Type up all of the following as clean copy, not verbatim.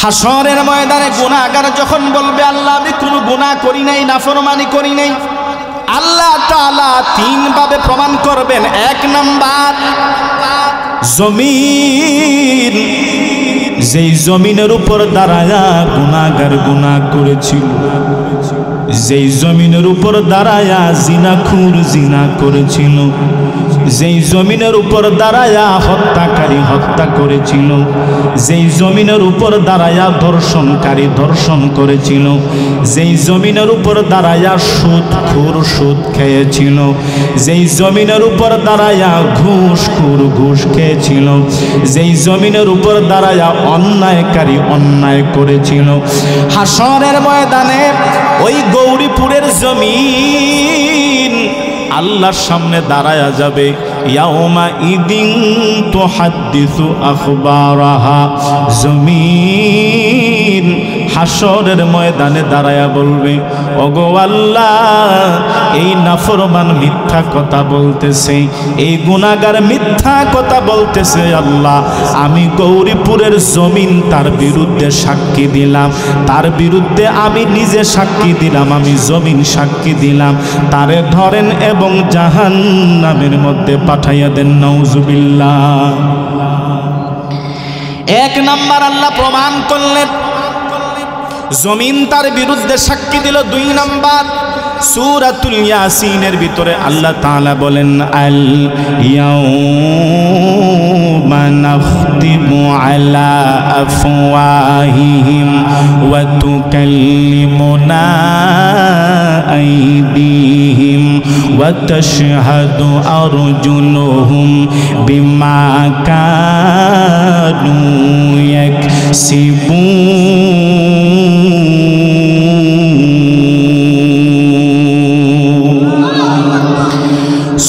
হাসরের ময়দানে গুনাহগার যখন বলবে আল্লাহ আমি কোনো গুনাহ করি নাই, নাফরমানি করি নাই, আল্লাহ তাআলা তিন ভাবে প্রমাণ করবেন। এক নাম্বার, জমিন, যেই জমিনের উপর দাঁড়ায়া গুনাহগার গুনাহ করেছিল, যেই জমিনের উপর দাঁড়ায়া জিনাখুর জিনা করেছিল, যেই জমিনের উপর দাঁড়ায়া হত্যাকারী হত্যা করেছিল, যেই জমিনের উপর দাঁড়ায়া ধর্ষণকারী ধর্ষণ করেছিল, যেই জমিনের উপর দাঁড়ায়া সুদখোর সুদ খেয়েছিল, যেই জমিনের উপর দাঁড়ায়া ঘুষখোর ঘুষ খেয়েছিল, যেই জমিনের উপর দাঁড়ায়া অন্যায়কারী অন্যায় করেছিল, হাসরের ময়দানে ওই গৌরীপুরের জমিন আল্লাহর সামনে দাঁড়ায়া যাবে। ইয়াউমা ইদিন তুহাদ্দিসু আখবারাহা, জমিন হাসরের ময়দানে দাঁড়ায়া বলবে, ওগো আল্লাহ এই নাফরমান মিথ্যা কথা বলতেছে, এই গুনাহগার মিথ্যা কথা বলতেছে, আল্লাহ আমি গৌরীপুরের জমিন তার বিরুদ্ধে সাক্ষী দিলাম, তার বিরুদ্ধে আমি নিজে সাক্ষী দিলাম, আমি জমিন সাক্ষী দিলাম, তারে ধরেন এবং জাহান্নামের মধ্যে পাঠাইয়া দেন। নাউজুবিল্লাহ। এক নাম্বার আল্লাহ প্রমাণ করলেন জমিন তার বিরুদ্ধে সাক্ষী দিল। দুই নাম্বার, সূরাতুল ইয়াসিনের ভিতরে আল্লাহ তাআলা বলেন, আল ইয়াউমা নাখতিমু আলা আফওয়াহিহিম ওয়া তুকাল্লিমুনা আইদিহিম ওয়া তাশহাদু আরজুলুহুম বিমা কানু ইয়াকসিবুন।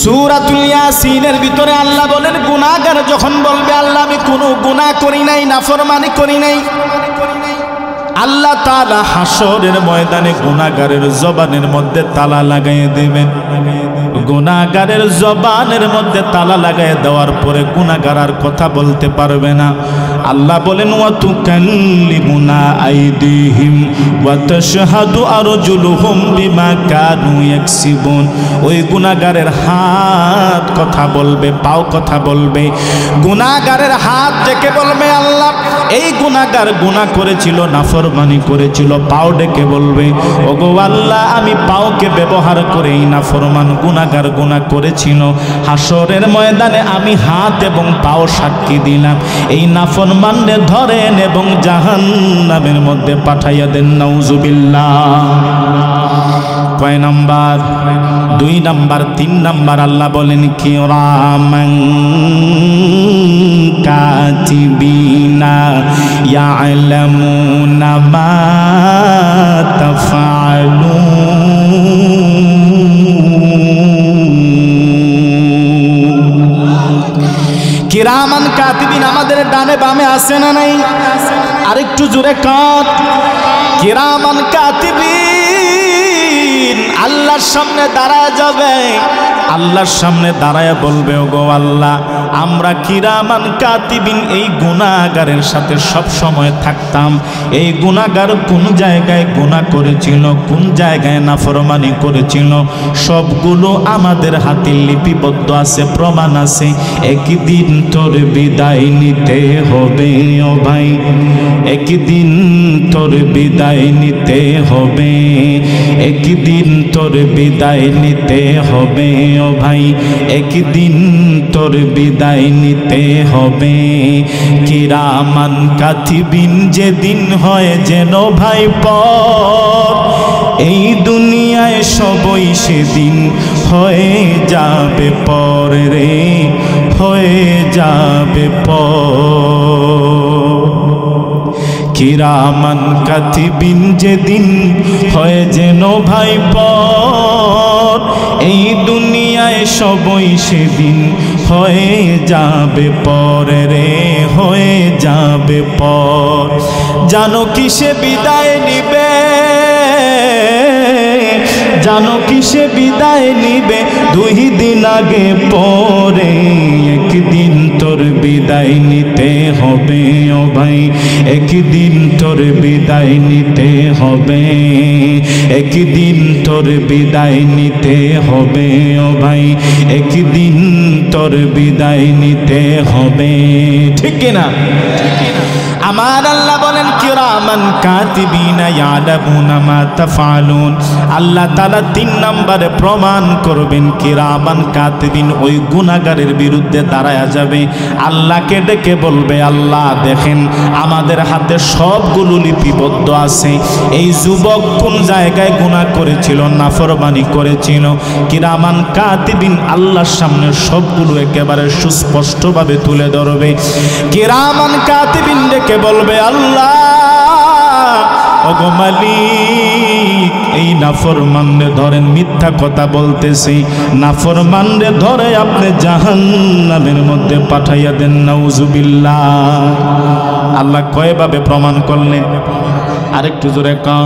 সূরাতুল ইয়াসিনের ভিতরে আল্লাহ বলেন, গুনাহগার যখন বলবে আল্লাহ আমি কোনো গুনাহ করি নাই, নাফরমানি করি নাই, আল্লাহ তাআলা হাসরের ময়দানে গুনাহগারের জবানের মধ্যে তালা লাগাইয়ে দেবেন। গুনাহগারের জবানের মধ্যে তালা লাগাইয়ে দেওয়ার পরে গুনাহগার আর কথা বলতে পারবে না। আল্লাহ বলেন, ওয়া তুকাল্লিমুনা আইদিহিম ওয়া তাশহাদু আরজুলুহুম বিমা কানু ইয়াকসিবুন। ওই গুনাহগারের হাত কথা বলবে, পাও কথা বলবে। গুনাহগারের হাত ডেকে বলবে আল্লাহ এই গুনাহগার গুনাহ করেছিল, নাফরমানি করেছিল, পাও ডেকে বলবে ওগো আল্লাহ আমি পাওকে ব্যবহার করে এই নাফরমান গুনাহগার গুনাহ করেছিল, হাসরের ময়দানে আমি হাত এবং পাও সাক্ষী দিলাম, এই নাফরমানকে ধরেন এবং জাহান্নামের মধ্যে পাঠাইয়া দেন। নাউজুবিল্লাহ। কয় নাম্বার? দুই নাম্বার। তিন নাম্বার আল্লাহ বলেন, কিরামান কাতিবিনা ইয়ালামুনা মা তাফআলুন। কিরামান কাতিবিন আমাদের ডানে বামে আছে না নাই? আরেকটু জোরে কাট। কিরামান কাতিবিন আল্লাহর সামনে দাঁড়ায় যাবে, আল্লাহর সামনে দাঁড়ায় বলবে ওগো আল্লাহ আমরা কিরামান কাতিবিন এই গুনাহগারের সাথে সব সময় থাকতাম, এই গুনাহগার কোন জায়গায় গুনাহ করেছিল, কোন জায়গায় নাফরমানি করেছিল সবগুলো আমাদের হাতে লিপিবদ্ধ আছে, প্রমাণ আছে। একদিন তোর বিদায় নিতে হবে ও ভাই, একদিন তোর বিদায় নিতে হবে, একদিন তোর বিদায় নিতে হবে ও ভাই, একদিন তোর বিদায় নিতে হবে। কিরামান কাতিবিন যেদিন হয় যেন ভাই পর, এই দুনিয়ায় সবই সেদিন হয়ে যাবে পর রে, হয়ে যাবে পর। কিরামান কাতিবিন যেদিন হয় যেন ভাই পর, এই দুনিয়ায় সবই সেদিন হয়ে যাবে পর রে, হয়ে যাবে পর। জানো কিসে বিদায় নিবে, জানো কিসে বিদায় নিবে, দুই দিন আগে পরে একদিন তো তোর বিদায় নিতে হবে ও ভাই, একদিন তোর বিদায় নিতে হবে, একদিন তোর বিদায় নিতে হবে ও ভাই, একদিন তোর বিদায় নিতে হবে। ঠিক কিনা? আমার আল্লাহ বলেন কিরামান কাতিবিনা ইয়ালামুনা মা তাফআলুন। আল্লাহ তাআলা 3 নম্বরে প্রমাণ করবেন কিরামান কাতিবিন, ওই গুনাহগারের বিরুদ্ধে দাঁড়ায়া যাবে, আল্লাহকে ডেকে বলবে আল্লাহ দেখেন আমাদের হাতে সবগুলো লিপিবদ্ধ আছে, এই যুবক কোন জায়গায় গুনাহ করেছিল, নাফরমানি করেছিল, কিরামান কাতিবিন আল্লাহর সামনে সবগুলো একেবারে সুস্পষ্টভাবে তুলে ধরবে। কিরামান কাতিবিন ডেকে বলবে আল্লাহ ওগো মালিক, এই নাফরমানরে ধরেন, মিথ্যা কথা বলতেছি, নাফরমানরে ধরে আপনি জাহান্নামের মধ্যে পাঠাইয়া দেন, নাউজুবিল্লাহ। আল্লাহ কয়ভাবে প্রমাণ করলেন? আরেকটু জোরে কও।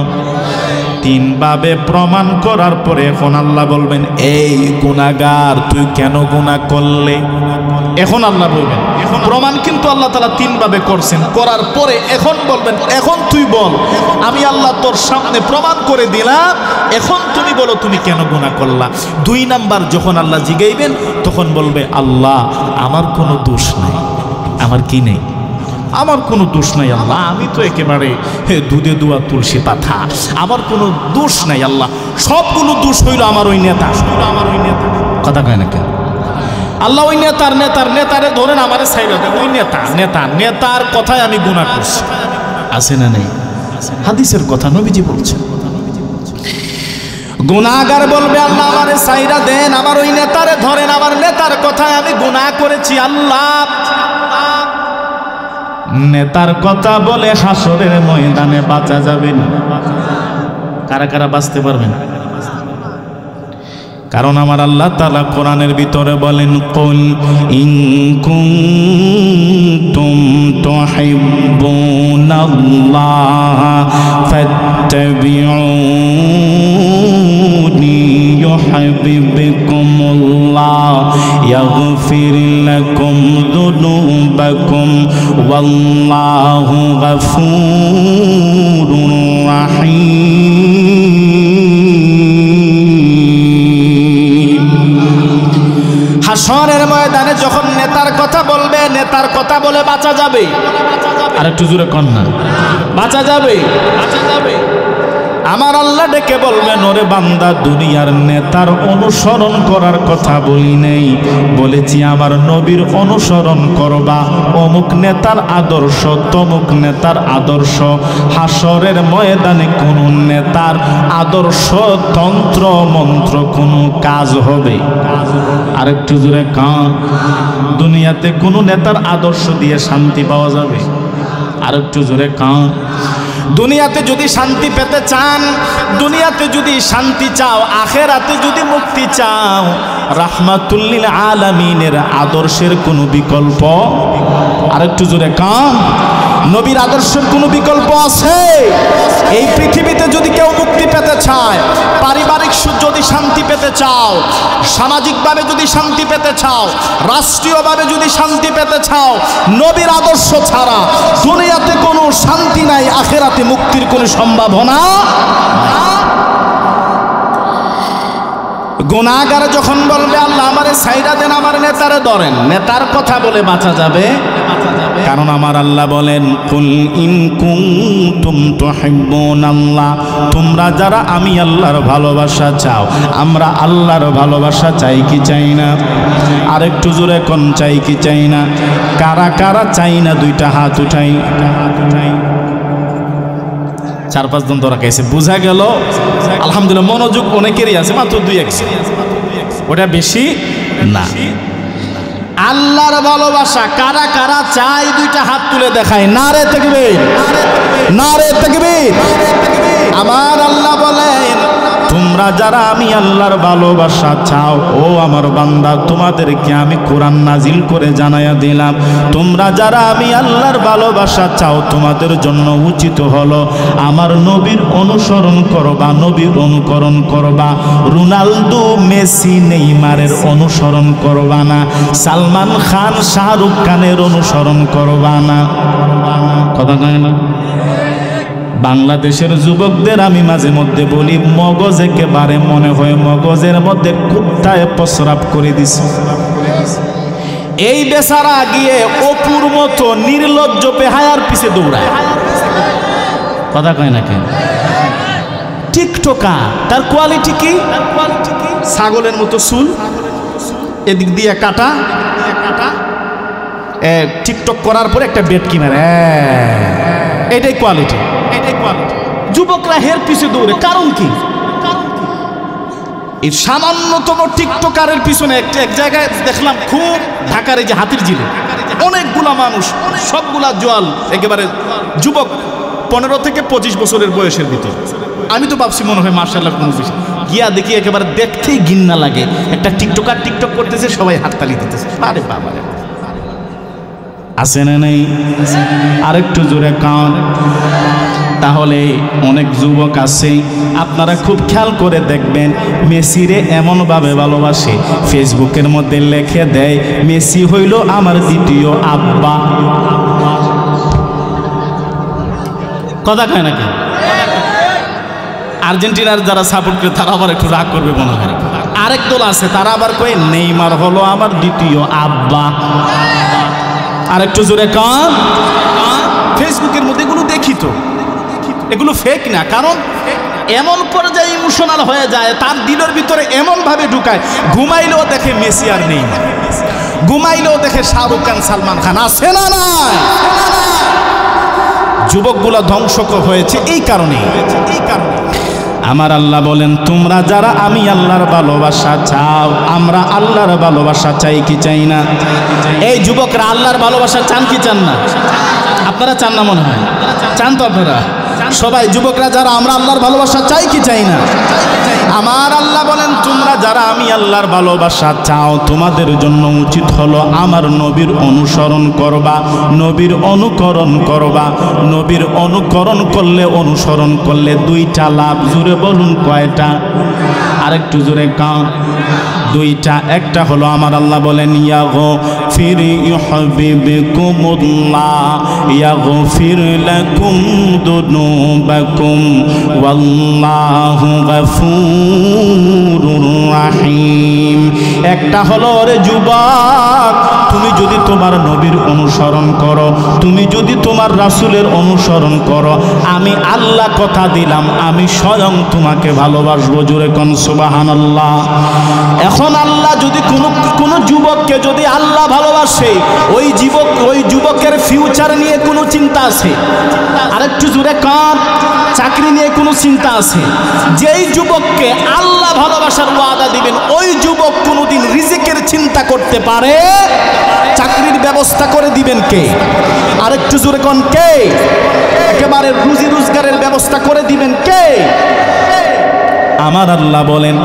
3 ভাবে প্রমাণ করার পরে এখন আল্লাহ বলবেন এই গুনাহগার তুই কেন গুনাহ করলে? এখন আল্লাহ বলবেন, প্রমাণ কিন্তু আল্লাহ তাআলা 3 ভাবে করছেন, করার পরে এখন বলবেন এখন তুই বল, আমি আল্লাহ তোর সামনে প্রমাণ করে দিলাম, এখন তুমি বলো তুমি কেন গুনাহ করলা। 2 নাম্বার যখন আল্লাহ জিগাইবেন তখন বলবে আল্লাহ আমার কোনো দোষ নাই, আমার কি নেই, আমার কোনো দোষ নাই আল্লাহ, আমি তো একেবারে দুধে দুয়া তুলসী পাতা, আমার কোনো দোষ নাই আল্লাহ, সবগুলো দোষ হইল আমার ওই নেতা, আমার ওই নেতা। কথা কয় না কেন? আল্লাহ ওই নেতারে ধরেন আমারে ছাইরা দেন, ওই নেতার কথায় আমি গুনাহ করছি, আছে না নেই? হাদিসের কথা নবীজি বলছেন। গুনাহগার বলবে আল্লাহ আমারে ছাইরা দেন, আমার ওই নেতারে ধরেন, আমার নেতার কথায় আমি গুনাহ করেছি আল্লাহ। নেতার কথা বলে হাসরের ময়দানে বাঁচা যাবে না। কারা কারা বাঁচতে পারবেন? কারণ আমার আল্লাহ তাআলা কোরআনের ভিতরে বলেন কুল ইন কুনতুম তুহিব্বুনাল্লাহ ফাত্তাবিউনি ইউহিব্বুকুমুল্লাহ ইয়াগফির লাকুম যুনুবাকুম ওয়াল্লাহু গফুরুর রাহিম। হাসরের ময়দানে যখন নেতার কথা বলবে, নেতার কথা বলে বাঁচা যাবে। আরেকটু জোরে কন না, বাঁচা যাবে, বাঁচা যাবে। আমার আল্লাহ ডেকে বলবেন ওরে বান্দা, দুনিয়ার নেতার অনুসরণ করার কথা বলি নেই, বলেছি আমার নবীর অনুসরণ করবা। অমুক নেতার আদর্শ, তমুক নেতার আদর্শ। হাসরের ময়দানে কোন নেতার আদর্শ তন্ত্র মন্ত্র কোনো কাজ হবে? আরেকটু জোরে কান। দুনিয়াতে কোন নেতার আদর্শ দিয়ে শান্তি পাওয়া যাবে? আরেকটু জোরে কান। দুনিয়াতে যদি শান্তি পেতে চান, দুনিয়াতে যদি শান্তি চাও, আখেরাতে যদি মুক্তি চাও, রাহমাতুল লিল আলামিনের আদর্শের কোনো বিকল্প? আরেকটু জোরে কান। নবীর আদর্শের কোনো বিকল্প আছে? এই পৃথিবীতে যদি কেউ মুক্তি পেতে চায়, পারিবারিক যদি শান্তি পেতে চাও, সামাজিকভাবে যদি শান্তি পেতে চাও, রাষ্ট্রীয়ভাবে যদি শান্তি পেতে চাও, নবীর আদর্শ ছাড়া দুনিয়াতে কোনো শান্তি নাই, আখেরাতে মুক্তির কোনো সম্ভাবনা। গুনাহগার যখন বলবে আল্লাহ আমারে ছাইরা দেন, আমার নেতারে ধরেন, নেতার কথা বলে বাঁচা যাবে? কারণ আমার আল্লাহ বলেন কুল ইন কুনতুম তুহিব্বুনাল্লাহ, তোমরা যারা আমি আল্লাহর ভালোবাসা চাও, আমরা আল্লাহর ভালোবাসা চাই কি চাই না? আরেকটু জোরে কোন চাই কি চাই না? কারা কারা চাই না? 2টা হাত উঠাই। 4-5 জন ধরা গেছে, বোঝা গেল। আলহামদুলিল্লাহ মনোযোগ অনেকেরই আছে, মাত্র 2-1, ওটা বেশি না। আল্লাহর ভালোবাসা কারা কারা চাই? 2টা হাত তুলে দেখায়। নারে তাকবীর, নারে তাকবীর। আমার আল্লাহ বলেন তোমরা তোমরা যারা আমি আল্লাহর ভালোবাসা চাও, ও আমার বান্দা তোমাদেরকে আমি কোরআন নাজিল করে জানাইয়া দিলাম, তোমরা যারা আমি আল্লাহর ভালোবাসা চাও তোমাদের জন্য উচিত হলো আমার নবীর অনুসরণ করবা, নবীর অনুকরণ করবা। রোনালদো, মেসি, নেইমারের অনুসরণ করবা না, সালমান খান, শাহরুখ খানের অনুসরণ করবা না। কথা কয় না? বাংলাদেশের যুবকদের আমি মাঝে মধ্যে বলি, মগজ একেবারে মনে হয় মগজের মধ্যে কুত্তায় প্রস্রাব করে দিছে। এই বেচারা গিয়ে অপুর মতো নির্লজ্জ বেহায়ার পিছে দৌড়ায়। কথা কয় না কেন? টিকটকার, তার কোয়ালিটি কি? ছাগলের মতো চুল, এদিক দিয়ে কাটা, টিকটক করার পরে একটা বেট কিনার, এটাই কোয়ালিটি। যুবকরা হের পিছে দৌড়ে, কারণ কি? এই সামান্যতম টিকটকারের পিছনে এক জায়গায় দেখলাম খুব, ঢাকার এই যে হাতির ঝিলে অনেকগুলা মানুষ, সবগুলা জোয়াল, একেবারে যুবক, 15 থেকে 25 বছরের বয়সের ভিতর। আমি তো ভাবছি মনে হয় মার্শাল্লাহ কোনো কিছু, গিয়া দেখি একেবারে দেখতেই ঘিন্না লাগে। একটা টিকটকার টিকটক করতেছে, সবাই হাততালি দিতেছে। আরে বাবা, আছে না নেই? আরেকটু জোরে কান। তাহলে অনেক যুবক আছে, আপনারা খুব খেয়াল করে দেখবেন, মেসিরে এমনভাবে ভালোবাসে, ফেসবুকের মধ্যে লিখে দেয় মেসি হইল আমার দ্বিতীয় আব্বা। কথা কয় নাকি? আর্জেন্টিনার যারা সাপোর্ট করে তারা আবার একটু রাগ করবে মনে হয়। আরেক দল আছে তারা আবার কয় নেইমার হলো আমার দ্বিতীয় আব্বা। আরেকটু জোরে কান। ফেসবুকের মধ্যে এগুলো দেখি তো, এগুলো ফেক না, কারণ এমন পর্যায়ে ইমোশনাল হয়ে যায়, তার দিলের ভিতরে এমন ভাবে ঢুকায়, ঘুমাইলেও দেখে মেসি আর নেইমার, ঘুমাইলেও দেখে শাহরুখ খান, সালমান খান। আছে না না? যুবকগুলো ধ্বংস হয়েছে এই কারণে। আমার আল্লাহ বলেন, তোমরা যারা আমি আল্লাহর ভালোবাসা চাও, আমরা আল্লাহর ভালোবাসা চাই কি চাই না? এই যুবকরা আল্লাহর ভালোবাসা চান কি চান না? আপনারা চান না মনে হয়? চান তো আপনারা সবাই? যুবকরা যারা আমরা আল্লাহর ভালোবাসা চাই কি চাই না? আমার আল্লাহ বলেন, তোমরা যারা আমি আল্লাহর ভালোবাসা চাও তোমাদের জন্য উচিত হলো আমার নবীর অনুসরণ করবা, নবীর অনুকরণ করবা। নবীর অনুকরণ করলে, অনুসরণ করলে দুইটা লাভ। জোরে বলুন কয়টা? আরেকটু জোরে কান। দুইটা। একটা হলো আমার আল্লাহ বলেন, ইয়াগফির ইউহিব্বুকুমুল্লাহ ইয়াগফির লাকুম যুনুবাকুম ওয়াল্লাহু গফুরুর রাহিম। একটা হলো, রে যুবক, তুমি যদি তোমার নবীর অনুসরণ করো, তুমি যদি তোমার রাসূলের অনুসরণ করো, আমি আল্লাহ কথা দিলাম আমি স্বয়ং তোমাকে ভালোবাসবো। জোরে কোন সুবহানাল্লাহ। এখন আল্লাহ যদি কোনো যুবককে যদি আল্লাহ ভালোবাসে, ওই যুবকের ফিউচার নিয়ে কোনো চিন্তা আছে? আরেকটু জোরে কান। চাকরি নিয়ে কোনো চিন্তা আছে? যেই যুবককে আল্লাহ ভালোবাসার ওয়াদা দিবেন, ওই যুবক কোনোদিন রিজিকের চিন্তা করতে পারে? চাকরির ব্যবস্থা করে দিবেন কে? আরেকটু জোরে কোন কে? একেবারে রুজি রোজগারের ব্যবস্থা করে দিবেন কে? আমার আল্লাহ বলেন,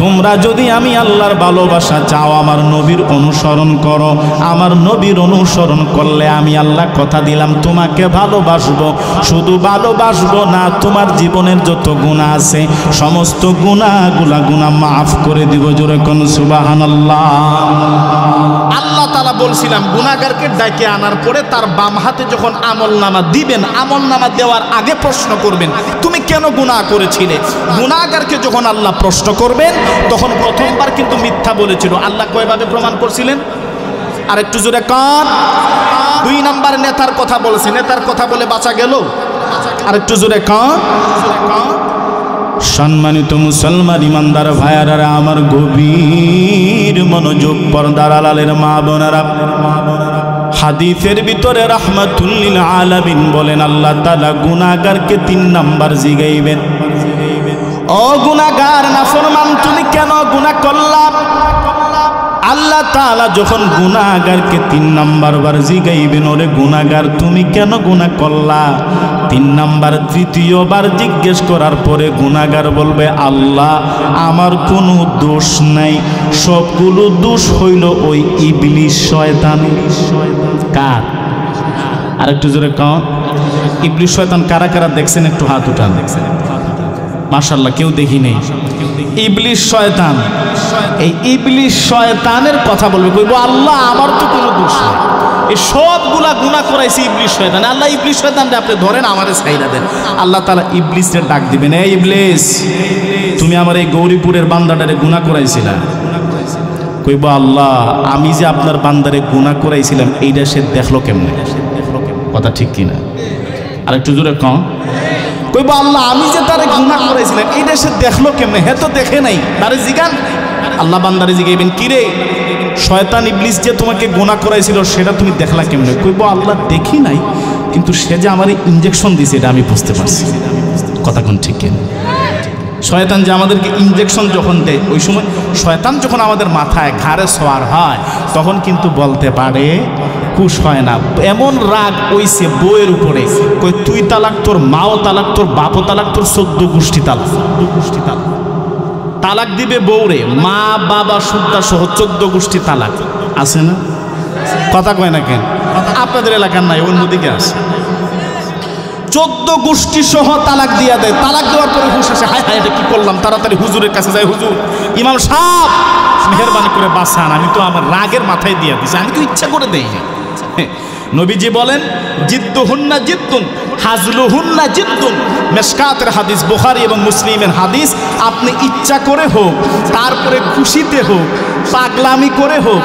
তোমরা যদি আমি আল্লাহর ভালোবাসা চাও, আমার নবীর অনুসরণ করো। আমার নবীর অনুসরণ করলে আমি আল্লাহ কথা দিলাম তোমাকে ভালোবাসবো। শুধু ভালোবাসবো না, তোমার জীবনের যত গুনাহ আছে সমস্ত গুনাহ মাফ করে দিব। জোরে কোন সুবহানাল্লাহ। আল্লাহ তাআলা বলছিলাম, গুনাহগারকে ডেকে আনার পরে তার বাম হাতে যখন আমলনামা দিবেন, আমলনামা দেওয়ার আগে প্রশ্ন করবেন তুমি কেন গুনাহ করেছিলে। গুনাহগারকে যখন আল্লাহ প্রশ্ন করবেন, তখন প্রথমবার কিন্তু মিথ্যা বলেছিল। আল্লাহ কয়ভাবে প্রমাণ করছিলেন? আর একটু জোরে কান। 2 নাম্বার নেতার কথা বলেছে, নেতার কথা বলে বাঁচা গেল। আর একটু জোরে কান। সম্মানিত মুসলমান ইমানদার ভাইয়ারা, আমার গভীর মনোযোগ, পর্দার আড়ালের মা বোনেরা, হাদিসের ভিতরে রাহমাতুল লিল আলামিন বলেন, আল্লাহ তাআলা গুনাহগারকে 3 নাম্বার জিগাইবেন, ও গুনাহগার নাফরমান, তুমি কেন গুনাহ করলা? আল্লাহ তাআলা যখন গুনাহগারকে 3 নাম্বার বার জিগাইবেন, ওরে গুনাহগার তুমি কেন গুনাহ করলা? 3 নাম্বার তৃতীয়বার জিজ্ঞেস করার পরে গুনাহগার বলবে, আল্লাহ আমার কোনো দোষ নাই, সবগুলো দোষ হইল ওই ইবলিস শয়তানের। কার? আরেকটু জোরে কও। ইবলিস শয়তান কারা কারা দেখছেন একটু হাত উঠান। দেখছেন? মাশাআল্লাহ, কেউ দেখি নেই। ইবলিস শয়তান, এই ইবলিস শয়তানের কথা বলবে, কইবো আল্লাহ আমার তো কোনো দোষ নেই, এই সবগুলা গুনাহ করাইছে ইবলিস শয়তান। আল্লাহ ইবলিস শয়তানরে আপনি ধরেন, আমারে ছাইরা দেন। আল্লাহ তাআলা ইবলিসকে ডাক দিবেন, এই ইবলিস তুমি আমার এই গৌরীপুরের বান্দাটারে গুনাহ করাইছিলা। কইবো আল্লাহ আমি যে আপনার বান্দারে গুনাহ করাইছিলাম এইটা সে দেখলো কেমনে? কথা ঠিক কিনা? আর একটু জোরে কও। কইবো আল্লাহ আমি যে তারে গুনাহ করাইছিলাম এইটা সে দেখলো কেমনে? হে তো দেখে নাই, তারে জিগান। আল্লাহ বান্দারে জিগাইবেন, কিরে শয়তান ইবলিস যে তোমাকে গুনাহ করাইছিল সেটা তুমি দেখলা কেমনে? কইবো আল্লাহ দেখি নাই, কিন্তু সে যে আমারে ইনজেকশন দিয়েছে এটা আমি বুঝতে পারছি। কথা কোন ঠিক কিনা? শয়তান যে আমাদেরকে ইনজেকশন যখন দেয়, ওই সময় শয়তান যখন আমাদের মাথায় ঘাড়ে সওয়ার হয় তখন কিন্তু বলতে পারে, খুশ হয় না। এমন রাগ হইছে বউয়ের উপরে, কই তুই তালাক, তোর মাও তালাক, তোর বাপও তালাক, তোর 14 গোষ্ঠী তালাক। তালাক দিবে বউরে, মা বাবা সুদ্ধা সহ 14 গোষ্ঠী তালাক। আছে না? কথা কয় না কেন? আপনাদের এলাকার নাই, অন্যদিকে আছে। 14 গোষ্ঠী সহ তালাক দিয়া দেয়। তালাক দেওয়ার পরে হুশ আসে, হায় হায় এটা কি করলাম, তাড়াতাড়ি হুজুরের কাছে যাই, হুজুর ইমাম সাহেব মেহেরবানি করে বাঁচান, আমি তো আমার রাগের মাথায় দিয়া দিছি, আমি তো ইচ্ছা করে দেই না। নবীজি বলেন, জিদ্দুহুন্না জিদ্দুন হাজলুহুন্না জিদ্দুন। মেশকাতের হাদিস, বুখারী এবং মুসলিমের হাদিস। আপনি ইচ্ছা করে হোক, তারপরে খুশিতে হোক, পাগলামি করে হোক,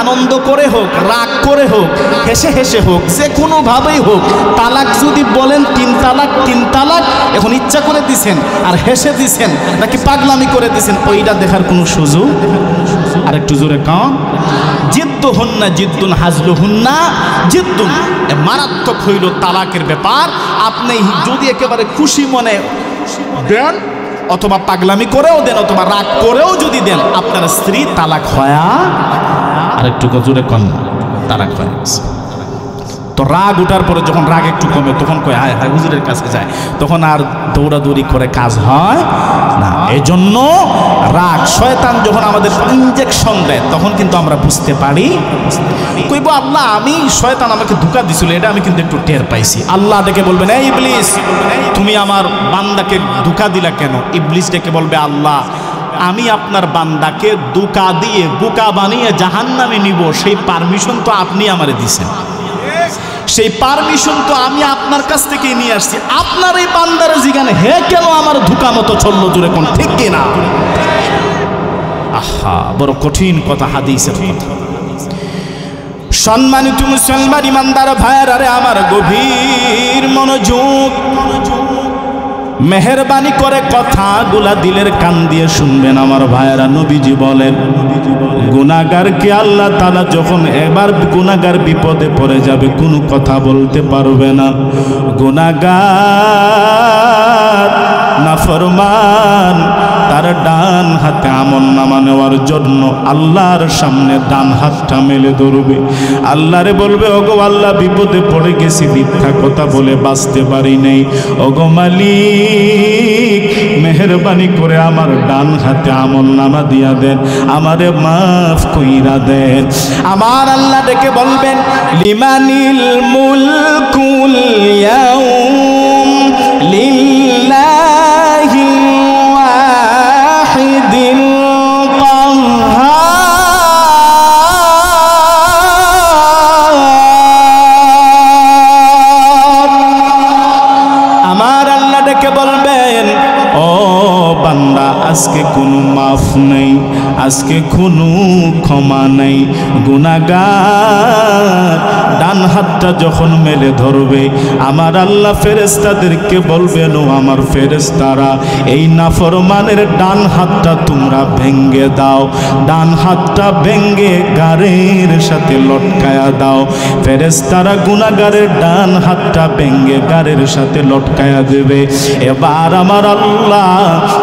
আনন্দ করে হোক, রাগ করে হোক, হেসে হেসে হোক, যে কোনোভাবেই হোক, তালাক যদি বলেন 3 তালাক 3 তালাক, এখন ইচ্ছা করে দিছেন আর হেসে দিছেন নাকি পাগলামি করে দিছেন, ওইটা দেখার কোনো সুযোগ। আর একটু জোরে কান। জিদ্দুহুন্না জিদ্দুন হাজলুহুন্না জিদ্দুন। মারাত্মক হইল তালাকের ব্যাপার। আপনি যদি একেবারে খুশি মনে দেন, অথবা পাগলামি করেও দেন, অথবা রাগ করেও যদি দেন, আপনার স্ত্রী তালাক হয়। আর একটু জোরে কন, তালাক হয়ে গেছে। তো রাগ উঠার পরে যখন রাগ একটু কমে তখন কয় হায় হায় হুজুরের কাছে যায়, তখন আর দৌড়াদৌড়ি করে কাজ হয় না। এজন্য রাগ, শয়তান যখন আমাদের ইনজেকশন দেয় তখন কিন্তু আমরা বুঝতে পারি। কইবো আল্লাহ আমি শয়তান আমাকে ধোঁকা দিছিল, এটা আমি কিন্তু একটু টের পাইছি। আল্লাহ ডেকে বলবেন, এই ইবলিস তুমি আমার বান্দাকে ধোঁকা দিলা কেন? ইবলিস ডেকে বলবে, আল্লাহ আমি আপনার বান্দাকে ধোঁকা দিয়ে বোকা বানিয়ে জাহান্নামে নিব, সেই পারমিশন তো আপনি আমারে দিছেন, সেই পারমিশন তো আমি আপনার কাছ থেকে নিয়ে আসছি। আপনার এই বান্দারে জিগানে হে কেন আমার ধোঁকা মতো চললো, জোরে কোন ঠিক কিনা? আহা, বড় কঠিন কথা হাদিসের কথা। সম্মানিত মুসলমান ইমানদার ভাইয়েরা রে আমার, গভীর মনোযোগ, মেহেরবানি করে কথাগুলা দিলের কান দিয়ে শুনবেন আমার ভাইয়েরা। নবীজি বলেন, গুনাহগারকে আল্লাহ তাআলা যখন এবার গুনাহগার বিপদে পড়ে যাবে, কোনো কথা বলতে পারবে না। গুনাহগার নাফরমান তার ডান হাতে আমলনামা নেওয়ার জন্য আল্লাহর সামনে ডান হাতটা মেলে ধরবে, আল্লাহরে বলবে, ওগো আল্লাহ বিপদে পড়ে গেছি, মিথ্যা কথা বলে বাঁচতে পারি নাই, ওগো মালিক মেহেরবানি করে আমার ডান হাতে আমলনামা দিয়া দেন, আমারে মাফ কইরা দেন। আমার আল্লাহ ডেকে বলবেন, লিমানিল মুলকুল ইয়াউম লিল্লাহি ওয়াহিদিল কাহ্হার। আমার আল্লাহ ডেকে বলবেন, ও বান্দা আজকে কোনো মাফ নেই, আজকে কোনো ক্ষমা নেই। গুনাহগার ডান হাতটা যখন মেলে ধরবে, আমার আল্লাহ ফেরেশতাদেরকে বলবেন, ও আমার ফেরেশতারা এই নাফরমানের ডান হাতটা তোমরা ভেঙ্গে দাও, ডান হাতটা ভেঙ্গে গারের সাথে লটকায়া দাও। ফেরেশতারা গুনাহগারের ডান হাতটা ভেঙ্গে গারের সাথে লটকায়া দেবে। এবার আমার আল্লাহ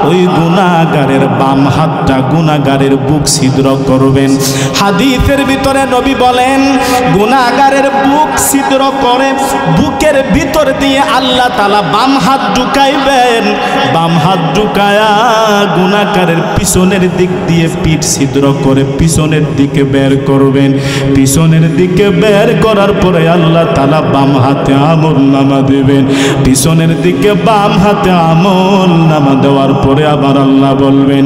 ওই গুনাহ গুনাহগারের বাম হাতটা গুনাহগারের বুক ছিদ্র করবেন। হাদিসের ভিতরে নবী বলেন গুনাহগারের বুক ছিদ্র করে বুকের ভিতর দিয়ে আল্লাহ তাআলা বাম হাত ঢুকাইবেন। বাম হাত ঢুকায়া গুনাহগারের পিছনের দিক দিয়ে পিঠ ছিদ্র করে পিছনের দিকে বের করবেন। পিছনের দিকে বের করার পরে আল্লাহ তাআলা বাম হাতে আমলনামা দেবেন। পিছনের দিকে বাম হাতে আমলনামা দেওয়ার পরে আবার আল্লাহ বলবেন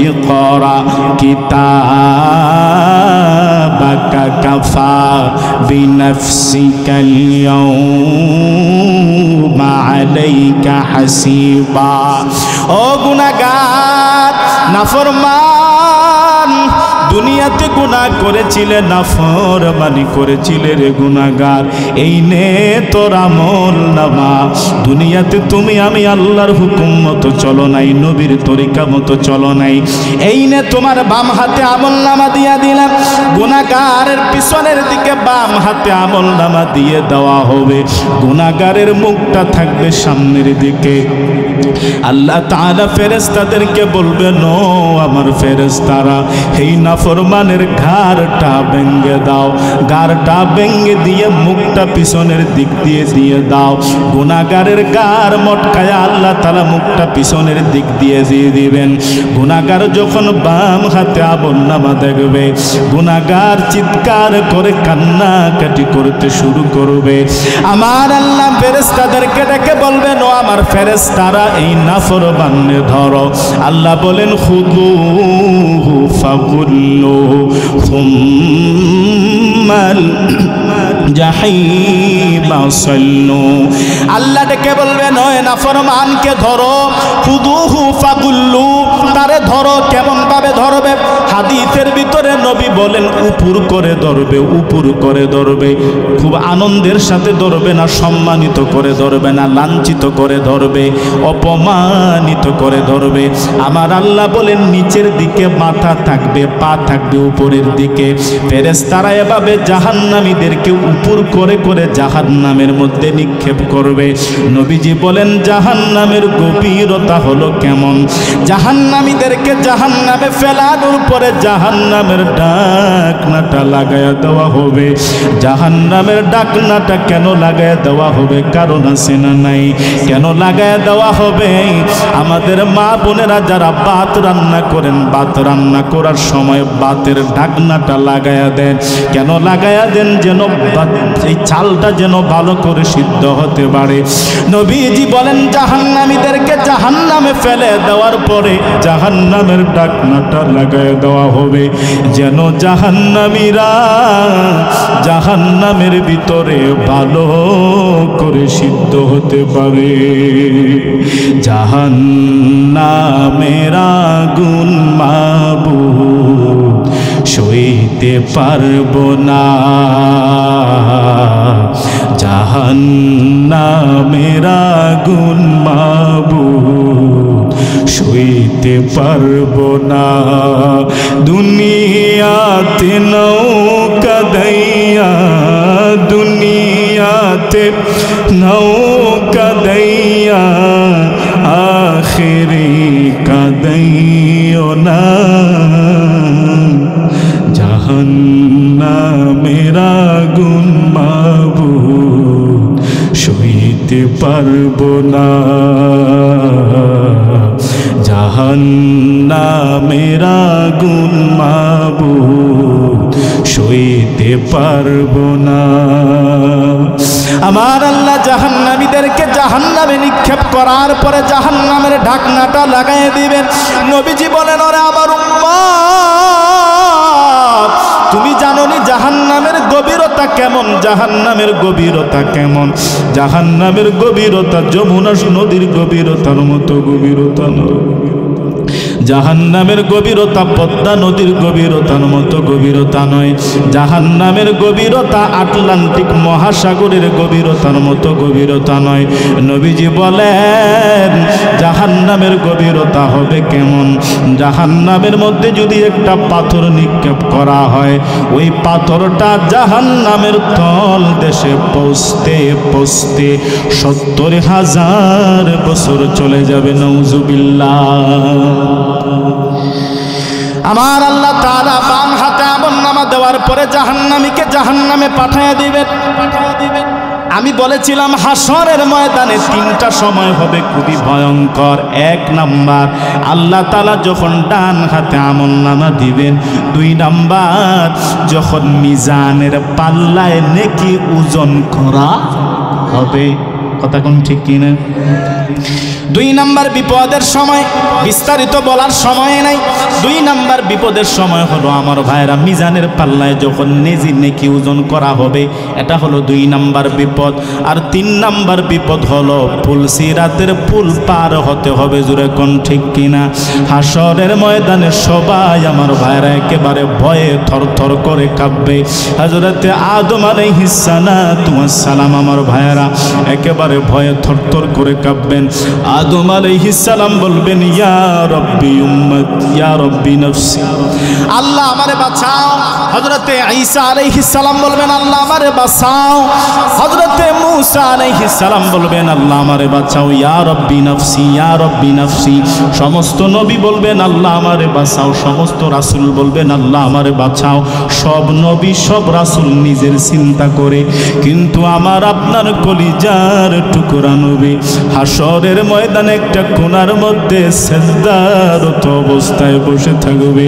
ইকরা কিতাবাকা কাফা বিনাফসিকাল ইয়াউমা আলাইকা হাসিবা। ও গুনাহগার নাফরমান, দুনিয়াতে গুনাহ করেছিলে, নাফরমানি করেছিলে রে গুনাহগার, এই নে তোর আমলনামা। দুনিয়াতে তুমি আমি আল্লাহর হুকুম মতো চলো নাই, নবীর তরিকা মতো চলো নাই, এই নে তোমার বাম হাতে আমলনামা দিয়া দিলাম। গুনাহগারের পিছনের দিকে বাম হাতে আমলনামা দিয়ে দেওয়া হবে। গুনাহগারের মুখটা থাকবে সামনের দিকে। আল্লাহ তাআলা ফেরেশতাদেরকে বলবেন ও আমার ফেরেশতারা, এই নাফরমানের ঘাড়টা ভেঙে দাও, ঘাড়টা ভেঙে দিয়ে মুখটা পিছনের দিক দিয়ে দাও। গুনাহগারের ঘাড় মটকায়া আল্লাহ তাআলা মুখটা পিছনের দিক দিয়ে দিবেন। গুনাহগার যখন বাম হাতে আমলনামা দেখবে, গুনাহগার চিৎকার করে কান্নাকাটি করতে শুরু করবে। আমার আল্লাহ ফেরেশতাদেরকে ডেকে বলবেন ও আমার ফেরেশতারা, এই নাফরমানকে ধরো। আল্লাহ বলেন খুযুহু ফাগুল্লুহু সুম্মাল জাহিমা সাল্লু। আল্লাহ ডেকে বলবেন ওই নাফরমানকে ধরো, খুযুহু ফাগুল্লু, তারে ধরো। কেমন ভাবে ধরবে? হাদিসের ভিতরে নবী বলেন উপর করে ধরবে, উপর করে ধরবে। খুব আনন্দের সাথে ধরবে না, সম্মানিত করে ধরবে না, লাঞ্ছিত করে ধরবে, অপমানিত করে ধরবে। আমার আল্লাহ বলেন নিচের দিকে মাথা থাকবে, পা থাকবে উপরের দিকে। ফেরেশতারা এভাবে জাহান্নামীদেরকে উপর করে করে জাহান্নামের মধ্যে নিক্ষেপ করবে। নবীজি বলেন জাহান্নামের গভীরতা হলো কেমন? জাহান্নামীদেরকে জাহান্নামে ফেলানোর পরে জাহান্নামের ডাকনাটা লাগায়া দেওয়া হবে। জাহান্নামের ডাকনাটা কেন লাগায়া দেওয়া হবে? কারণ আছে না নাই? কেন লাগায়া দেওয়া হবে? আমাদের মা বোনেরা যারা ভাত রান্না করেন, ভাত রান্না করার সময় ভাতের ঢাকনাটা লাগায়া দেন। কেন লাগায়া দেন? যেন এই চালটা যেন ভালো করে সিদ্ধ হতে পারে। নবীজি বলেন জাহান্নামীদেরকে জাহান্নামে ফেলে দেওয়ার পরে জাহান্নামের ঢাকনাটা লাগায়া দেওয়া হবে, যেন জাহান্নামীরা জাহান্নামের ভিতরে ভালো করে সিদ্ধ হতে পারে। জাহান্নামের আগুন মাবুদ সইতে পারবো না, জাহান্নামের আগুন মাবুদ সইতে পারবো না। দুনিয়াতে নৌকা দাইয়া, দুনিয়াতে নৌকা দাইয়া আখিরি কাদাইও না, জাহান্নামের আগুন মাবুদ সইতে পারবো না, জাহান্নামের আগুন মাবুদ সইতে পারবো না। আমার আল্লাহ জাহান্নামীদেরকে জাহান্নামে নিক্ষেপ করার পরে জাহান্নামের ঢাকনাটা লাগাই দিবেন। নবীজি বলেন ওরে আমার উম্মত, তুমি জানোনি জাহান্নামের গভীরতা কেমন? জাহান্নামের গভীরতা কেমন? জাহান্নামের গভীরতা যমুনা নদীর গভীরতার মতো গভীরতা নয়। জাহান্নামের গভীরতা পদ্মা নদীর গভীরতার মতো গভীরতা নয়, জাহান্নামের গভীরতা আটলান্টিক মহাসাগরের গভীরতার মতো গভীরতা নয়। নবীজি বলেন জাহান্নামের গভীরতা হবে কেমন? জাহান্নামের মধ্যে যদি একটা পাথর নিক্ষেপ করা হয়, ওই পাথরটা জাহান্নামের তল দেশে পৌঁছতে পৌঁছতে 70,000 বছর চলে যাবে। নাউজুবিল্লাহ। আমার আল্লাহ তাআলা বাম হাতে আমলনামা দেওয়ার পরে জাহান্নামীকে জাহান্নামে পাঠিয়ে দিবেন। আমি বলেছিলাম হাসরের ময়দানে 3টা সময় হবে খুবই ভয়ঙ্কর। 1 নাম্বার, আল্লাহ তাআলা যখন ডান হাতে আমলনামা দিবেন। 2 নাম্বার, যখন মিজানের পাল্লায় নেকি ওজন করা হবে। কথা কোন ঠিক কিনা? 2 নাম্বার বিপদের সময়, বিস্তারিত বলার সময় নাই। 2 নাম্বার বিপদের সময় হলো আমার ভাইরা মিজানের পাল্লায় যখন নেকি ওজন করা হবে, এটা হলো 2 নাম্বার বিপদ। আর 3 নাম্বার বিপদ হলো পুলসিরাতের পুল পার হতে হবে। জোরে কোন ঠিক কিনা? হাসরের ময়দানে সবাই আমার ভাইরা একেবারে ভয়ে থরথর করে কাঁপবে। হযরতে আদম আলাইহিস সালাম আমার ভাইরা একেবারে ভয়ে থরথর করে কাঁপবেন। আদম আলাইহিস সালাম বলবেন ইয়া রব্বি উম্মত ইয়া রব্বি নফসি, আল্লাহ আমারে বাঁচাও। হযরতে ঈসা আলাইহিস সালাম বলবেন আল্লাহ আমারে বাঁচাও। হযরতে মূসা আলাইহিস সালাম বলবেন আল্লাহ আমারে বাঁচাও। ইয়া রব্বি নফসি ইয়া রব্বি নফসি। সমস্ত নবী বলবেন আল্লাহ আমারে বাঁচাও। সমস্ত রাসূল বলবেন আল্লাহ আমারে বাঁচাও। সব নবী সব রাসূল নিজের চিন্তা করে, কিন্তু আমার আপনার কলিজার টুকরা নবী হাসরের ময়দানে একটা কোণার মধ্যে সিজদারত অবস্থায় বসে থাকবে।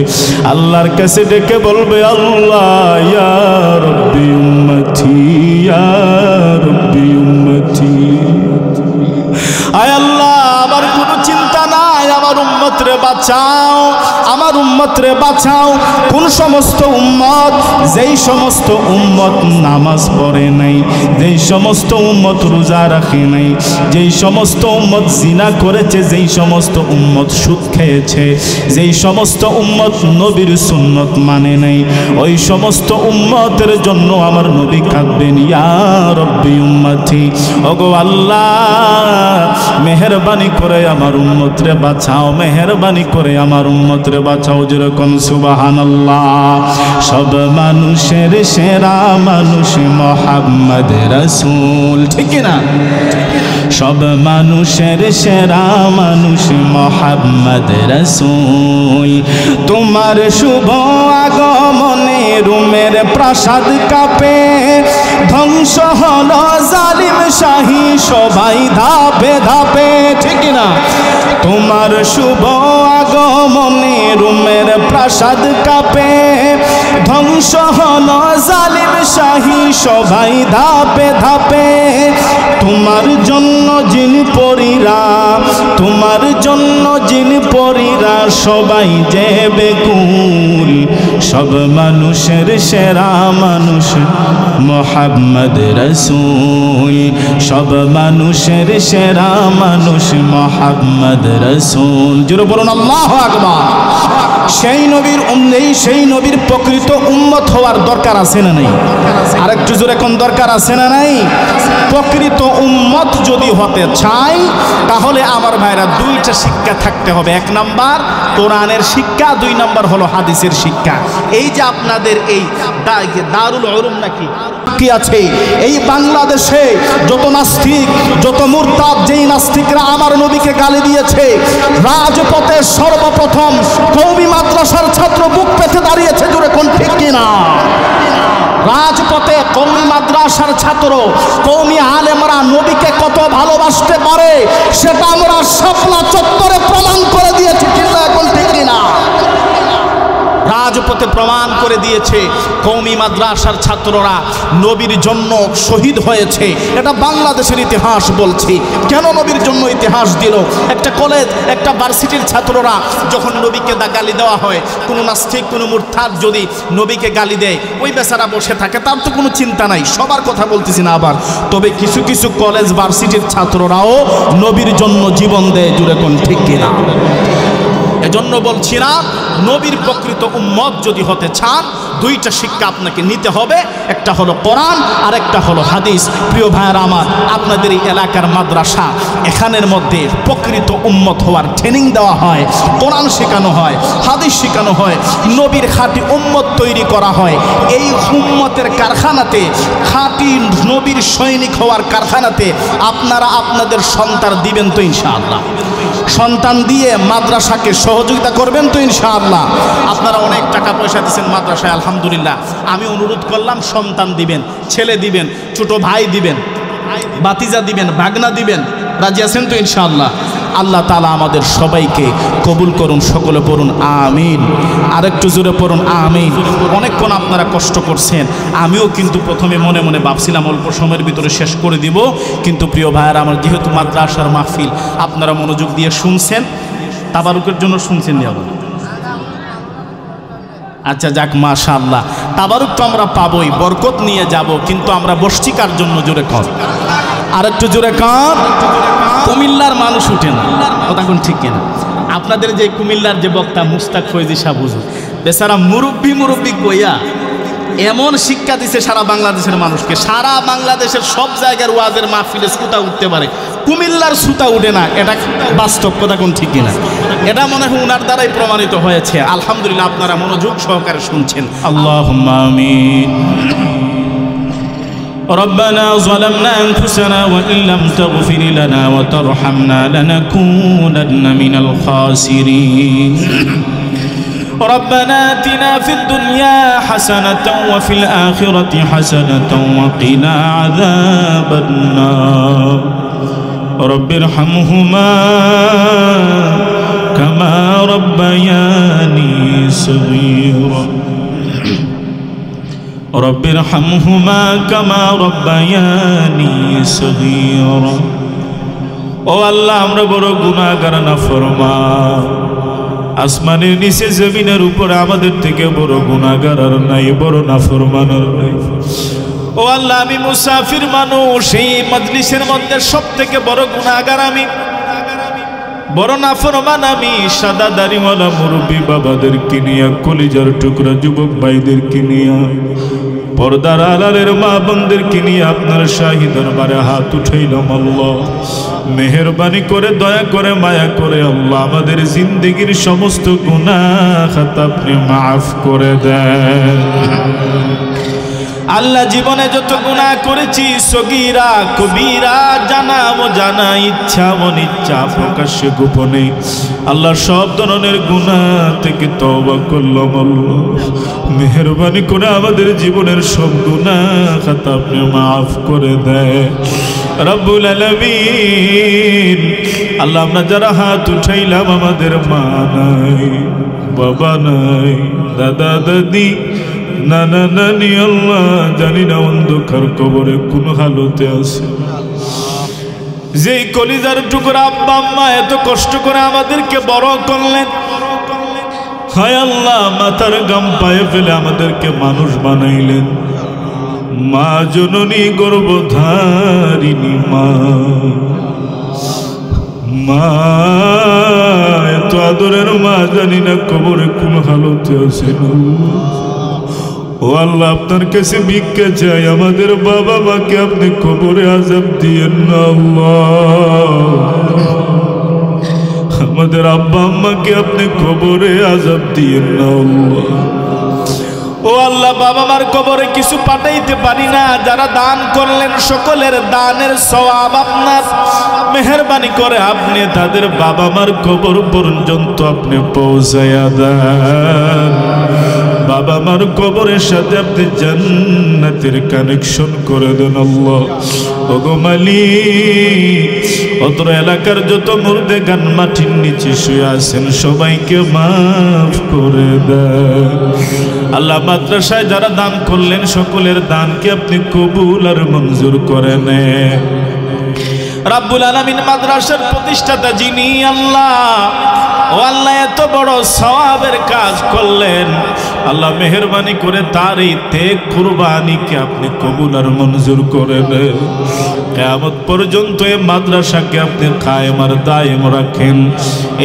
আল্লাহর কাছে ডেকে বলবে আল্লাহ ইয়া রব্বি উম্মতি ইয়া রব্বি উম্মতি। আয় আল্লাহ আমার কোনো চিন্তা নাই, আমার উম্মত রে বাঁচাও, আমার উম্মত রে বাঁচাও। কোন সমস্ত উম্মত? যেই সমস্ত উম্মত নামাজ পড়ে নাই, যেই সমস্ত উম্মত রোজা রাখে নাই, যেই সমস্ত উম্মত জিনা করেছে, যেই সমস্ত উম্মত সুদ খেয়েছে, যেই সমস্ত উম্মত নবীর সুন্নত মানে নাই, ওই সমস্ত উম্মতের জন্য আমার নবী কাঁদবেন ইয়া রব্বি উম্মতি। ওগো আল্লাহ মেহেরবানি করে আমার উম্মত রে বাঁচাও, মেহেরবানি করে আমার উম্মত রে বাঁচাও। যেরকম সুবহানাল্লাহ। সব মানুষের সেরা মানুষ মুহাম্মদ রাসূল, ঠিক না? সব মানুষের সেরা মানুষ মুহাম্মদ রাসূল। তোমার শুভ আগমনে রুমের প্রাসাদ কাঁপে, ধ্বংস হলো জালিম শাহী সবাই ধাপে ধাপে, ঠিক না? তোমার শুভ আগমনে রুমের প্রাসাদ কাঁপে, ধ্বংস হলো জালিম শাহী সবাই ধাপে ধাপে। তোমার জন্য জিন পরীরা, তোমার জন্য জিন পরীরা সবাই যে বেকুল। সব মানুষের সেরা মানুষ মুহাম্মদ রাসূল। সব মানুষের সেরা মানুষ মুহাম্মদ রাসূল। জোরে বলুন আল্লাহু আকবার। সেই নবীর প্রকৃত উম্মত হওয়ার দরকার আছে না নাই? আরেকটু জোরে কোন দরকার আছে না নাই? প্রকৃত উম্মত যদি হতে চাই তাহলে আমার ভাইরা 2টা শিক্ষা থাকতে হবে। 1 নাম্বার কোরআনের শিক্ষা, 2 নাম্বার হলো হাদিসের শিক্ষা। এই যে আপনাদের এই দারুল উলুম নাকি কি আছে, এই বাংলাদেশে যত নাস্তিক যত মুরতাদ, যেই নাস্তিকরা আমার নবীকে গালি দিয়েছে, রাজপথে সর্বপ্রথম কওমি মাদ্রাসার ছাত্র বুক পেতে দাঁড়িয়েছে। জোরে কোন ঠিক কিনা? রাজপথে কওমি মাদ্রাসার ছাত্র, কওমি আলেমরা নবীকে কত ভালোবাসতে পারে সেটা আমরা শাপলা চত্বরে প্রমাণ করে দিয়েছি। এখন ঠিক কিনা? রাজপথে প্রমাণ করে দিয়েছে কওমি মাদ্রাসার ছাত্ররা নবীর জন্য শহীদ হয়েছে। এটা বাংলাদেশের ইতিহাস বলছি। কেন নবীর জন্য ইতিহাস দিল? একটা কলেজ, একটা ভার্সিটির ছাত্ররা যখন নবীকে গালি দেওয়া হয়, কোনো নাস্তিক কোনো মুরতাদ যদি নবীকে গালি দেয়, ওই বেচারা বসে থাকে, তার তো কোনো চিন্তা নাই। সবার কথা বলতেছি না আবার, তবে কিছু কিছু কলেজ ভার্সিটির ছাত্ররাও নবীর জন্য জীবন দেয়। জুড়ে কোন ঠিক কিনা? এজন্য বলছিলাম, নবীর প্রকৃত উম্মত যদি হতে চান, দুইটা শিক্ষা আপনাকে নিতে হবে, একটা হলো কোরআন আর একটা হলো হাদিস। প্রিয় ভাইয়েরা আমার, আপনাদের এই এলাকার মাদ্রাসা, এখানের মধ্যে প্রকৃত উম্মত হওয়ার ট্রেনিং দেওয়া হয়, কোরআন শেখানো হয়, হাদিস শেখানো হয়, নবীর খাঁটি উম্মত তৈরি করা হয়। এই উম্মতের কারখানাতে, খাঁটি নবীর সৈনিক হওয়ার কারখানাতে আপনারা আপনাদের সন্তান দিবেন তো ইনশাআল্লাহ? সন্তান দিয়ে মাদ্রাসাকে সহযোগিতা করবেন তো ইনশাআল্লাহ? আপনারা অনেক টাকা পয়সা দিচ্ছেন মাদ্রাসায়, আলহামদুলিল্লাহ। আমি অনুরোধ করলাম, সন্তান দিবেন, ছেলে দিবেন, ছোট ভাই দিবেন, বাতিজা দিবেন, ভাগনা দিবেন। রাজি আছেন তো ইনশাআল্লাহ? আল্লাহ তাআলা আমাদের সবাইকে কবুল করুন। সকলে পড়ুন আমিন। আরেকটু জোরে পড়ুন আমিন। অনেকক্ষণ আপনারা কষ্ট করছেন, আমিও কিন্তু প্রথমে মনে মনে ভাবছিলাম অল্প সময়ের ভিতরে শেষ করে দিব, কিন্তু প্রিয় ভাইয়েরা আমার, যেহেতু মাদ্রাসার মাহফিল, আপনারা মনোযোগ দিয়ে শুনছেন, তাবারুকের জন্য শুনছেন না? আচ্ছা যাক, মাশাআল্লাহ। তাবারুক তো আমরা পাবোই, বরকত নিয়ে যাব, কিন্তু আমরা বসছি কার জন্য? জোরে কর, আরেকটু জোরে কর। কুমিল্লার মানুষ উঠে না, কথা কোন ঠিক কিনা? আপনাদের যে কুমিল্লার যে বক্তা মুস্তাক ফৈজি সাহেব হুজুর, বেচারা মুরব্বি কইয়া এমন শিক্ষা দিছে সারা বাংলাদেশের মানুষকে। সারা বাংলাদেশের সব জায়গার ওয়াজের মাহফিলে সুতা উঠতে পারে, কুমিল্লার সুতা উঠে না। এটা বাস্তব, কথা কোন ঠিক কিনা? এটা মনে হয় উনার দ্বারাই প্রমাণিত হয়েছে। আলহামদুলিল্লাহ, আপনারা মনোযোগ সহকারে শুনছেন। আল্লাহুম্মা আমিন। ربنا ظلمنا أنفسنا وإن لم تغفر لنا وترحمنا لنكونن من الخاسرين ربنا آتنا في الدنيا حسنة وفي الآخرة حسنة وقنا عذاب النار رب ارحمهما كما ربياني صغيرا رب ارحمهما كما ربياني صغيرا ও আল্লাহ, আমরা বড় গুনাহগার নাফরমান। আসমানের নিচে জমিনের উপরে আমাদের থেকে বড় গুনাহগার আর নাই, বড় নাফরমান আর নাই। ও আল্লাহ, আমি মুসাফির মানুষ, এই মজলিসের মধ্যে সব থেকে বড় গুনাহগার আমি, বড় নাফরমান আমি। সাদা দাড়িওয়ালা মুরব্বী বাবাদেরকে নিয়ে, কলিজার টুকরা যুবক ভাইদেরকে নিয়ে, পর্দার আড়ালের মা বোনদেরকে নিয়ে আপনার শাহী দরবারে হাত উঠাইলাম। আল্লাহ মেহেরবানি করে, দয়া করে, মায়া করে আল্লাহ আমাদের জিন্দেগির সমস্ত গুনাহ খাতা আপনি মাফ করে দেন। আল্লাহ, জীবনে যত গুনাহ করেছি, সগীরা কবিরা, জানা অজানা, ইচ্ছা অনিচ্ছা, প্রকাশ্যে গোপনে, আল্লাহ সব ধরনের গুনাহ থেকে তওবা করলাম। আল্লাহ মেহেরবানি করে আমাদের জীবনের সব গুনাহ খাতা আপনি মাফ করে দেন রব্বুল আলামিন। আল্লাহ, আমরা যারা হাত উঠাইলাম, আমাদের মা নাই, বাবা নাই, দাদা দাদি, নানা নানি, আল্লাহ জানি না অন্ধকার কবরে কোন হালতে আছে। যেই কলিজার টুকরা আব্বা আম্মা এত কষ্ট করে আমাদেরকে বড় করলেন, হায় আল্লাহ মাথার গাম পায়ে ফেলে আমাদেরকে মানুষ বানাইলেন। মা জননী গর্ভধারিণী মা, মা এত আদরের মা, জানি না কবরে কোন হালতে আছে। ও আল্লাহ, আপনার কাছে ভিক্ষা চাই, আমাদের বাবা মাকে আপনি কবরে আযাব দিয়েন না আল্লাহ। আমাদের আব্বা আম্মাকে আপনি কবরে আযাব দিয়েন না আল্লাহ। ও আল্লাহ, বাবা মার কবরে কিছু পাঠাইতে পারি না, যারা দান করলেন সকলের দানের সওয়াব আপনার, মেহেরবানি করে আপনি তাদের বাবা মার কবর পর্যন্ত আপনি পৌঁছায়া দেন। বাবা মার কবরের সাথে আপনি জান্নাতের কানেকশন করে দেন আল্লাহ। ওগো মালিক, অত্র এলাকার যত মুর্দে গান মাটির নিচে শুয়ে আছেন সবাইকে মাফ করে দেন আল্লাহ। মাদ্রাসায় যারা দান করলেন সকলের দানকে আপনি কবুল আর মঞ্জুর করে নেন। রাব্বুল আলামিন মাদ্রাসার প্রতিষ্ঠাতা যিনি আল্লাহ, ও আল্লাহ এত বড় সওয়াবের কাজ করলেন, আল্লাহ মেহেরবানি করে তার এই ত্যাগ কুরবানিকে আপনি কবুল আর মঞ্জুর করে নেন। কিয়ামত পর্যন্ত এই মাদ্রাসাকে আপনি কায়েম আর দায়েম রাখেন।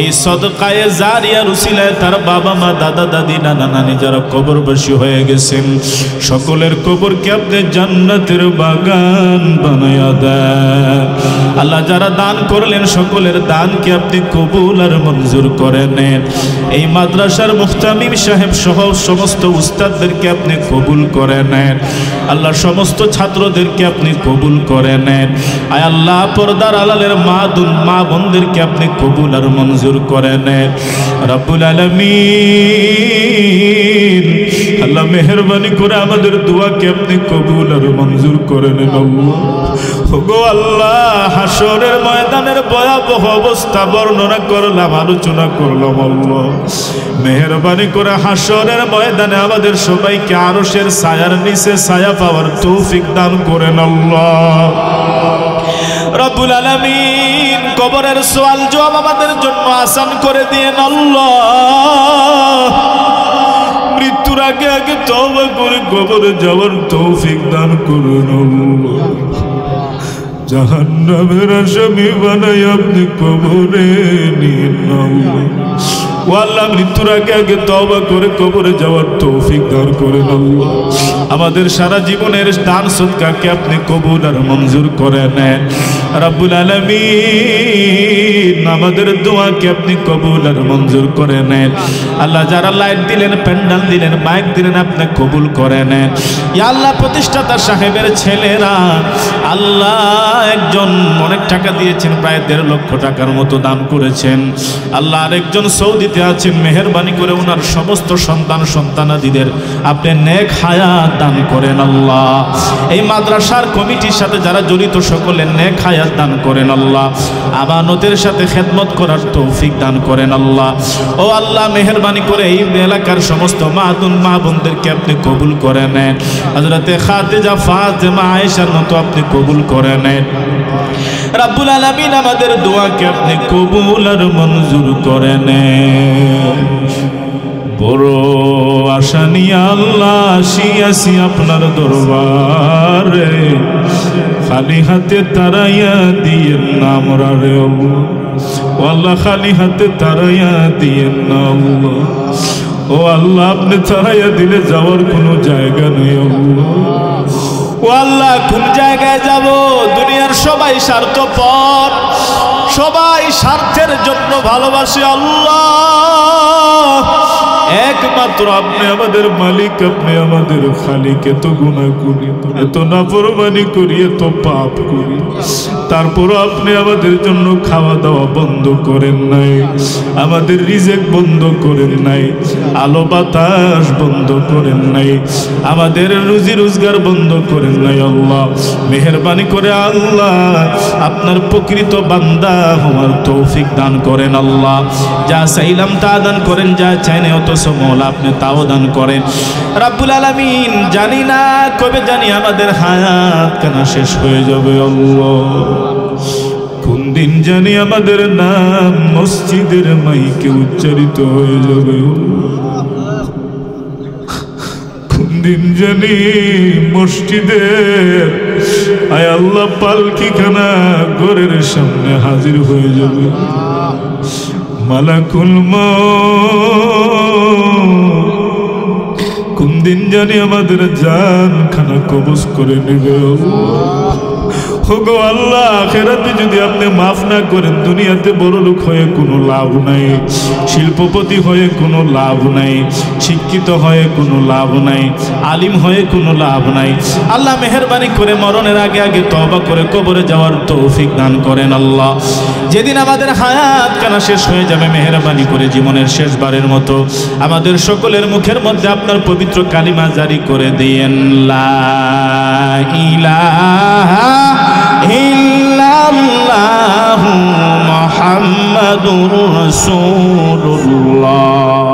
এই সদকায়ে জারিয়ার উসিলায় তার বাবা মা, দাদা দাদি, নানা নানি যারা কবরবাসী হয়ে গেছেন, সকলের কবরকে আপনি জান্নাতের বাগান বানায়া দেন। আল্লাহ যারা দান করলেন সকলের দানকে আপনি কবুল আর মঞ্জুর করে নেন। এই মাদ্রাসার মুহতামিম সাহেব সহ সমস্ত উস্তাদদেরকে আপনি কবুল করে নেন। আল্লাহ সমস্ত ছাত্রদেরকে আপনি কবুল করে নেন। আয় আল্লাহ পর্দার আড়ালের মা বোনদেরকে আপনি কবুল আর মঞ্জুর করে নেন। রব্বুল আলামিন আল্লাহ মেহেরবানি করে আমাদের দোয়াকে আপনি কবুল আর মঞ্জুর করে নেন। ওগো আল্লাহ, হাসরের ময়দানের ভয়াবহ অবস্থা বর্ণনা করলাম, আলোচনা করলাম। আল্লাহ মেহেরবানি করে হাসরের ময়দানে আমাদের সবাইকে আরশের ছায়ার নিচে ছায়া পাওয়ার তৌফিক দান করেন আল্লাহ। রব্বুল আলামিন কবরের সওয়াল জবাব আমাদের জন্য আসান করে দিয়েন আল্লাহ। মৃত্যুর আগে আগে তওবা করে কবরে যাওয়ার তৌফিক দান করুন আল্লাহ। জাহান্নামের আসামি বানাই আপনি কবরে নিয়েন আল্লাহ। ও আল্লাহ মৃত্যুর আগে আগে তওবা করে কবরে যাওয়ার তৌফিক দান করেন আল্লাহ। আমাদের সারা জীবনের দান সদকাকে আপনি কবুল আর মঞ্জুর করে নেন। রব্বুল আলামিন আমাদের দোয়াকে আপনি কবুল আর মঞ্জুর করে নেন। আল্লাহ যারা লাইট দিলেন, প্যান্ডেল দিলেন, মাইক দিলেন, আপনি কবুল করে নেন। ইয়া আল্লাহ প্রতিষ্ঠাতা সাহেবের ছেলেরা আল্লাহ একজন অনেক টাকা দিয়েছেন, প্রায় 1.5 লক্ষ টাকার মতো দান করেছেন। আল্লাহ আরেকজন সৌদিতে আছেন, মেহেরবানি করে ওনার সমস্ত সন্তানাদিদের আপনি নেক হায়াত দান করেন আল্লাহ। এই মাদ্রাসার কমিটির সাথে যারা জড়িত সকলের নেক হায়াত দান করেন আল্লাহ। আমানতের সাথে খেদমত করার তৌফিক দান করেন আল্লাহ। ও আল্লাহ মেহেরবানি করে এই এলাকার সমস্ত মা বোনদেরকে আপনি কবুল করে নেন। হযরতে খাদিজা, ফাতেমা, আয়েশার মতো আপনি কবুল করে নেন। রব্বুল আলামিন আমাদের দোয়াকে আপনি কবুল আর মঞ্জুর করে নেন। বড় আশা নিয়ে আল্লাহ আসিয়াছি আপনার দরবারে, খালি হাতে তারাইয়া দিয়েন না আমরা রে আল্লাহ, খালি হাতে তারাইয়া দিয়েন না আল্লাহ। ও আল্লাহ আপনি তারাইয়া দিলে যাওয়ার কোনো জায়গা নেই আল্লাহ। ও আল্লাহ কোন জায়গায় যাব? দুনিয়ার সবাই স্বার্থপর, সবাই স্বার্থের জন্য ভালোবাসে আল্লাহ। একমাত্র আপনি আমাদের মালিক, আপনি আমাদের খালিক। এত গুনাহ করি, এত নাফরমানি করি, এত পাপ করি, তারপরও আপনি আমাদের জন্য খাওয়া দাওয়া বন্ধ করেন নাই, আমাদের রিজেক বন্ধ করেন নাই, আলো বাতাস বন্ধ করেন নাই, আমাদের রুজি রোজগার বন্ধ করেন নাই আল্লাহ। মেহেরবানি করে আল্লাহ আপনার প্রকৃত বান্দা হওয়ার তৌফিক দান করেন আল্লাহ। যা চাইলাম তা দান করেন, যা চাইনি অথচ মওলা আপনি তাও দান করেন। রাব্বুল আলামিন জানি না কবে জানি আমাদের হায়াত কেনা শেষ হয়ে যাবে আল্লাহ। কোন দিন জানি আমাদের নাম মসজিদের মাইকে উচ্চারিত হয়ে যাবে, কোন দিন জানি মসজিদের আয় আল্লাহ পালকিখানা ঘরের সামনে হাজির হয়ে যাবে। মালাকুল মউত কোন দিন জানি আমাদের জান খানা কবজ করে নেবে। ওগো আল্লাহ, আখিরাতে যদি আপনি মাফ না করেন, দুনিয়াতে বড় লোক হয়ে কোনো লাভ নাই, শিল্পপতি হয়ে কোনো লাভ নাই, শিক্ষিত হয়ে কোনো লাভ নাই, আলিম হয়ে কোনো লাভ নাই। আল্লাহ মেহেরবানি করে মরণের আগে আগে তওবা করে কবরে যাওয়ার তৌফিক দান করেন আল্লাহ। যেদিন আমাদের হায়াত কানা শেষ হয়ে যাবে, মেহেরবানি করে জীবনের শেষবারের মতো আমাদের সকলের মুখের মধ্যে আপনার পবিত্র কালিমা জারি করে দিয়েন, লা ইলাহা ইল্লাল্লাহু মুহাম্মাদুর রাসূলুল্লাহ।